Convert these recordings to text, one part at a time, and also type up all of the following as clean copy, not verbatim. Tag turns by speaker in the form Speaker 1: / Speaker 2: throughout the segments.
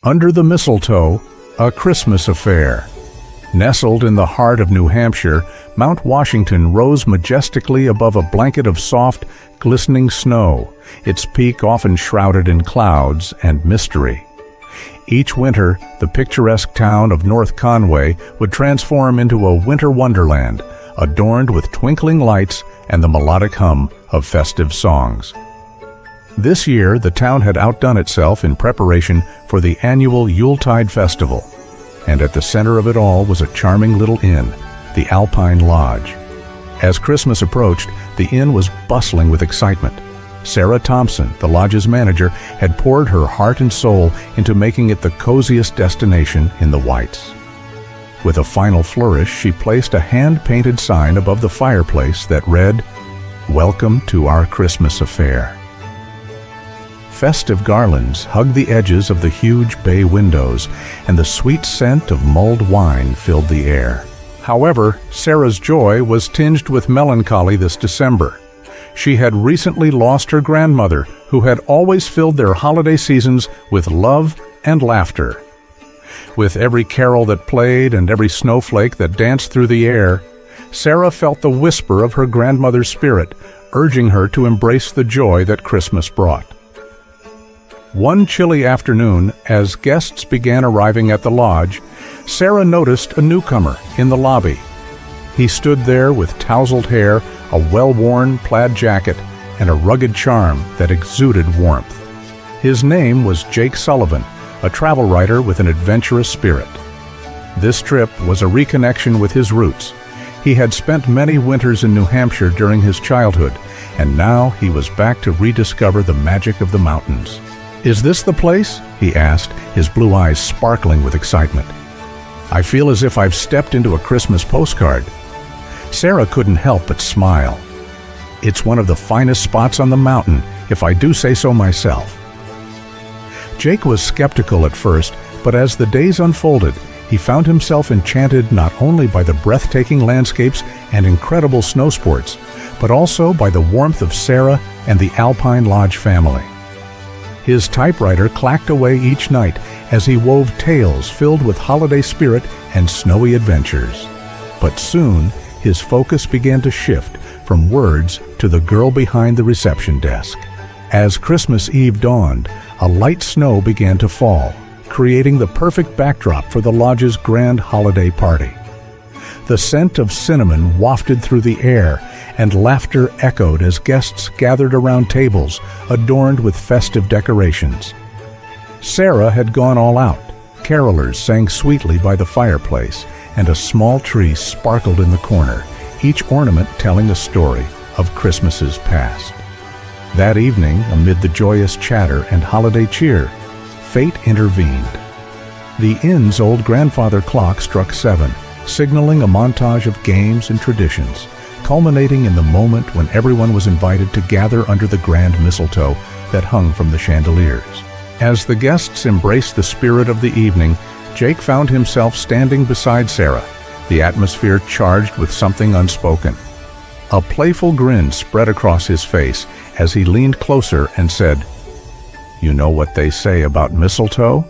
Speaker 1: Under the Mistletoe, a Christmas affair. Nestled in the heart of New Hampshire, Mount Washington rose majestically above a blanket of soft, glistening snow, its peak often shrouded in clouds and mystery. Each winter, the picturesque town of North Conway would transform into a winter wonderland, adorned with twinkling lights and the melodic hum of festive songs. This year, the town had outdone itself in preparation for the annual Yuletide Festival, and at the center of it all was a charming little inn, the Alpine Lodge. As Christmas approached, the inn was bustling with excitement. Sarah Thompson, the lodge's manager, had poured her heart and soul into making it the coziest destination in the Whites. With a final flourish, she placed a hand-painted sign above the fireplace that read, "Welcome to our Christmas affair." Festive garlands hugged the edges of the huge bay windows, and the sweet scent of mulled wine filled the air. However, Sarah's joy was tinged with melancholy this December. She had recently lost her grandmother, who had always filled their holiday seasons with love and laughter. With every carol that played and every snowflake that danced through the air, Sarah felt the whisper of her grandmother's spirit, urging her to embrace the joy that Christmas brought. One chilly afternoon, as guests began arriving at the lodge, Sarah noticed a newcomer in the lobby. He stood there with tousled hair, a well-worn plaid jacket, and a rugged charm that exuded warmth. His name was Jake Sullivan, a travel writer with an adventurous spirit. This trip was a reconnection with his roots. He had spent many winters in New Hampshire during his childhood, and now he was back to rediscover the magic of the mountains. "Is this the place?" he asked, his blue eyes sparkling with excitement. "I feel as if I've stepped into a Christmas postcard." Sarah couldn't help but smile. "It's one of the finest spots on the mountain, if I do say so myself." Jake was skeptical at first, but as the days unfolded, he found himself enchanted not only by the breathtaking landscapes and incredible snow sports, but also by the warmth of Sarah and the Alpine Lodge family. His typewriter clacked away each night as he wove tales filled with holiday spirit and snowy adventures. But soon, his focus began to shift from words to the girl behind the reception desk. As Christmas Eve dawned, a light snow began to fall, creating the perfect backdrop for the lodge's grand holiday party. The scent of cinnamon wafted through the air, and laughter echoed as guests gathered around tables adorned with festive decorations. Sarah had gone all out. Carolers sang sweetly by the fireplace, and a small tree sparkled in the corner, each ornament telling a story of Christmases past. That evening, amid the joyous chatter and holiday cheer, fate intervened. The inn's old grandfather clock struck 7, signaling a montage of games and traditions, culminating in the moment when everyone was invited to gather under the grand mistletoe that hung from the chandeliers. As the guests embraced the spirit of the evening, Jake found himself standing beside Sarah, the atmosphere charged with something unspoken. A playful grin spread across his face as he leaned closer and said, "You know what they say about mistletoe?"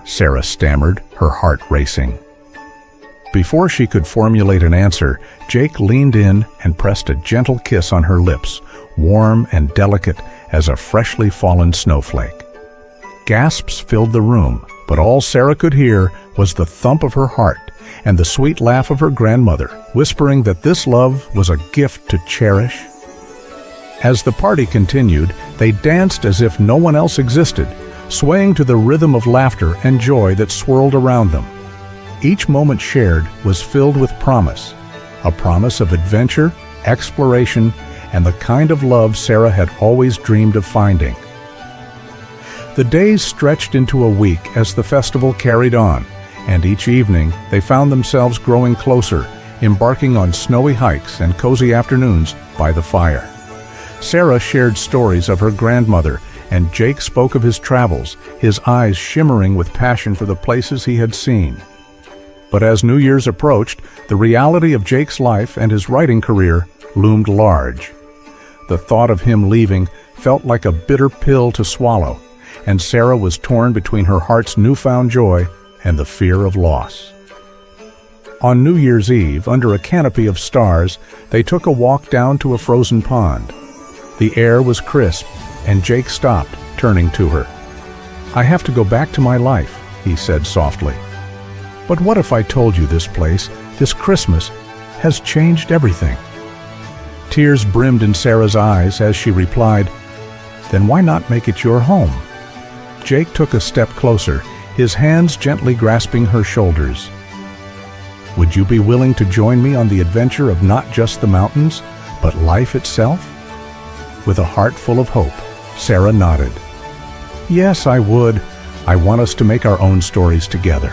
Speaker 1: Sarah stammered, her heart racing. Before she could formulate an answer, Jake leaned in and pressed a gentle kiss on her lips, warm and delicate as a freshly fallen snowflake. Gasps filled the room, but all Sarah could hear was the thump of her heart and the sweet laugh of her grandmother, whispering that this love was a gift to cherish. As the party continued, they danced as if no one else existed, swaying to the rhythm of laughter and joy that swirled around them. Each moment shared was filled with promise, a promise of adventure, exploration, and the kind of love Sarah had always dreamed of finding. The days stretched into a week as the festival carried on, and each evening they found themselves growing closer, embarking on snowy hikes and cozy afternoons by the fire. Sarah shared stories of her grandmother, and Jake spoke of his travels, his eyes shimmering with passion for the places he had seen. But as New Year's approached, the reality of Jake's life and his writing career loomed large. The thought of him leaving felt like a bitter pill to swallow, and Sarah was torn between her heart's newfound joy and the fear of loss. On New Year's Eve, under a canopy of stars, they took a walk down to a frozen pond. The air was crisp, and Jake stopped, turning to her. "I have to go back to my life," he said softly. "But what if I told you this place, this Christmas, has changed everything?" Tears brimmed in Sarah's eyes as she replied, "Then why not make it your home?" Jake took a step closer, his hands gently grasping her shoulders. "Would you be willing to join me on the adventure of not just the mountains, but life itself?" With a heart full of hope, Sarah nodded. "Yes, I would. I want us to make our own stories together."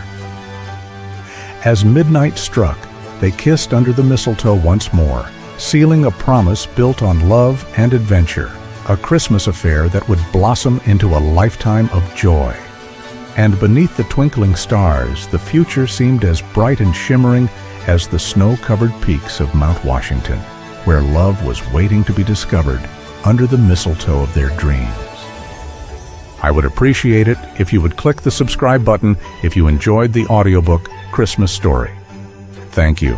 Speaker 1: As midnight struck, they kissed under the mistletoe once more, sealing a promise built on love and adventure, a Christmas affair that would blossom into a lifetime of joy. And beneath the twinkling stars, the future seemed as bright and shimmering as the snow-covered peaks of Mount Washington, where love was waiting to be discovered under the mistletoe of their dreams. I would appreciate it if you would click the subscribe button if you enjoyed the audiobook Christmas Story. Thank you.